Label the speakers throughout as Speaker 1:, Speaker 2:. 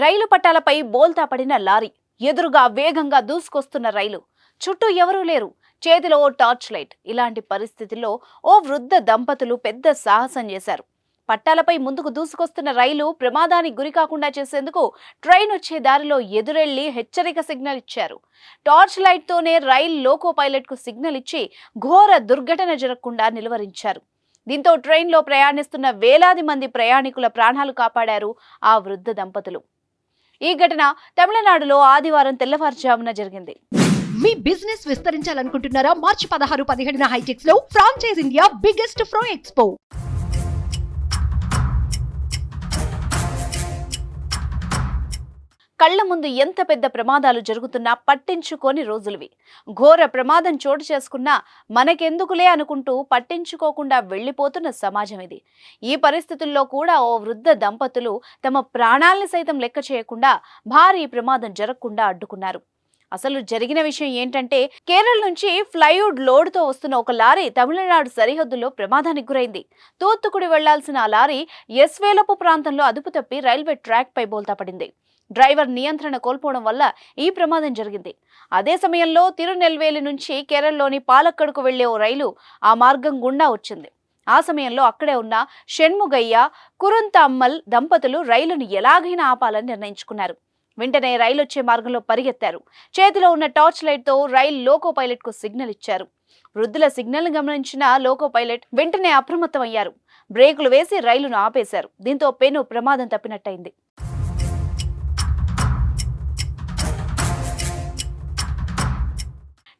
Speaker 1: రైలు పట్టాలపై బోల్తా పడిన లారీ, ఎదురుగా వేగంగా దూసుకొస్తున్న రైలు, చుట్టూ ఎవరూ లేరు, చేతిలో ఓ టార్చ్ లైట్. ఇలాంటి పరిస్థితుల్లో ఓ వృద్ధ దంపతులు పెద్ద సాహసం చేశారు. పట్టాలపై ముందుకు దూసుకొస్తున్న రైలు ప్రమాదానికి గురి కాకుండా చేసేందుకు ట్రైన్ వచ్చే దారిలో ఎదురెళ్లి హెచ్చరిక సిగ్నల్ ఇచ్చారు. టార్చ్ లైట్ తోనే రైలు లోకో పైలట్ కు సిగ్నల్ ఇచ్చి ఘోర దుర్ఘటన జరగకుండా నిలువరించారు. దీంతో ట్రైన్లో ప్రయాణిస్తున్న వేలాది మంది ప్రయాణికుల ప్రాణాలు కాపాడారు ఆ వృద్ధ దంపతులు. ఈ ఘటన తమిళనాడులో ఆదివారం తెల్లవారుజామున జరిగింది.
Speaker 2: మీ బిజినెస్ విస్తరించాలనుకుంటున్నారా? మార్చి 16-17 హైటెక్స్ లో ఫ్రాంచైజ్ ఇండియా బిగ్గెస్ట్ ఫ్రో ఎక్స్పో.
Speaker 1: కళ్ల ముందు ఎంత పెద్ద ప్రమాదాలు జరుగుతున్నా పట్టించుకోని రోజులువి. ఘోర ప్రమాదం చోటు చేసుకున్నా మనకెందుకులే అనుకుంటూ పట్టించుకోకుండా వెళ్లిపోతున్న సమాజం ఇది. ఈ పరిస్థితుల్లో కూడా ఓ వృద్ధ దంపతులు తమ ప్రాణాల్ని సైతం లెక్క చేయకుండా భారీ ప్రమాదం జరగకుండా అడ్డుకున్నారు. అసలు జరిగిన విషయం ఏంటంటే, కేరళ నుంచి ఫ్లైవుడ్ లోడ్తో వస్తున్న ఒక లారీ తమిళనాడు సరిహద్దులో ప్రమాదానికి గురైంది. తూత్తుకుడి వెళ్లాల్సిన ఆ లారీ ఎస్వేలపు ప్రాంతంలో అదుపు తప్పి రైల్వే ట్రాక్ పై బోల్తా పడింది. డ్రైవర్ నియంత్రణ కోల్పోవడం వల్ల ఈ ప్రమాదం జరిగింది. అదే సమయంలో తిరునెల్వేలి నుంచి కేరళలోని పాలక్కడుకు వెళ్లే ఓ రైలు ఆ మార్గం గుండా వచ్చింది. ఆ సమయంలో అక్కడే ఉన్న షణ్ముగయ్య, కురుంతమ్మల్ దంపతులు రైలును ఎలాగైనా ఆపాలని నిర్ణయించుకున్నారు. వెంటనే రైలు వచ్చే మార్గంలో పరిగెత్తారు. చేతిలో ఉన్న టార్చ్ లైట్ తో రైలు లోకో పైలట్ కు సిగ్నల్ ఇచ్చారు. వృద్ధుల సిగ్నల్ గమనించిన లోకో పైలట్ వెంటనే అప్రమత్తం అయ్యారు. బ్రేకులు వేసి రైలును ఆపేశారు. దీంతో పెను ప్రమాదం తప్పినట్టయింది.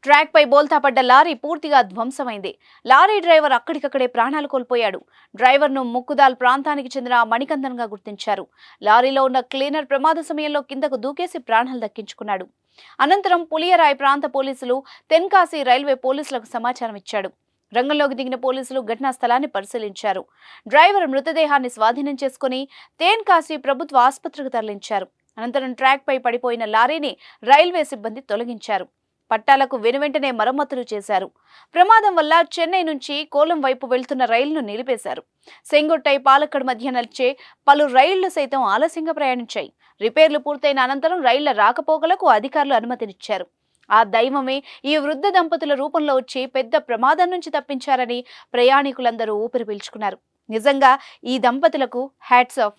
Speaker 1: ట్రాక్ పై బోల్తా పడ్డ లారీ పూర్తిగా ధ్వంసమైంది. లారీ డ్రైవర్ అక్కడికక్కడే ప్రాణాలు కోల్పోయాడు. డ్రైవర్ను ముక్కుదాల్ ప్రాంతానికి చెందిన మణికందన్గా గుర్తించారు. లారీలో ఉన్న క్లీనర్ ప్రమాద సమయంలో కిందకు దూకేసి ప్రాణాలు దక్కించుకున్నాడు. అనంతరం పులియరాయ్ ప్రాంత పోలీసులు తెన్కాసి రైల్వే పోలీసులకు సమాచారం ఇచ్చాడు. రంగంలోకి దిగిన పోలీసులు ఘటనా స్థలాన్ని పరిశీలించారు. డ్రైవర్ మృతదేహాన్ని స్వాధీనం చేసుకుని తెన్కాసి ప్రభుత్వ ఆసుపత్రికి తరలించారు. అనంతరం ట్రాక్ పై పడిపోయిన లారీని రైల్వే సిబ్బంది తొలగించారు. పట్టాలకు వెనువెంటనే మరమ్మతులు చేశారు. ప్రమాదం వల్ల చెన్నై నుంచి కోలం వైపు వెళ్తున్న రైలును నిలిపేశారు. సెంగొట్టై పాలక్కడ్ మధ్య నడిచే పలు రైళ్లు సైతం ఆలస్యంగా ప్రయాణించాయి. రిపేర్లు పూర్తయిన అనంతరం రైళ్ల రాకపోకలకు అధికారులు అనుమతినిచ్చారు. ఆ దైవమే ఈ వృద్ధ దంపతుల రూపంలో వచ్చి పెద్ద ప్రమాదం నుంచి తప్పించారని ప్రయాణికులందరూ ఊపిరి పీల్చుకున్నారు. నిజంగా ఈ దంపతులకు హ్యాట్స్ ఆఫ్.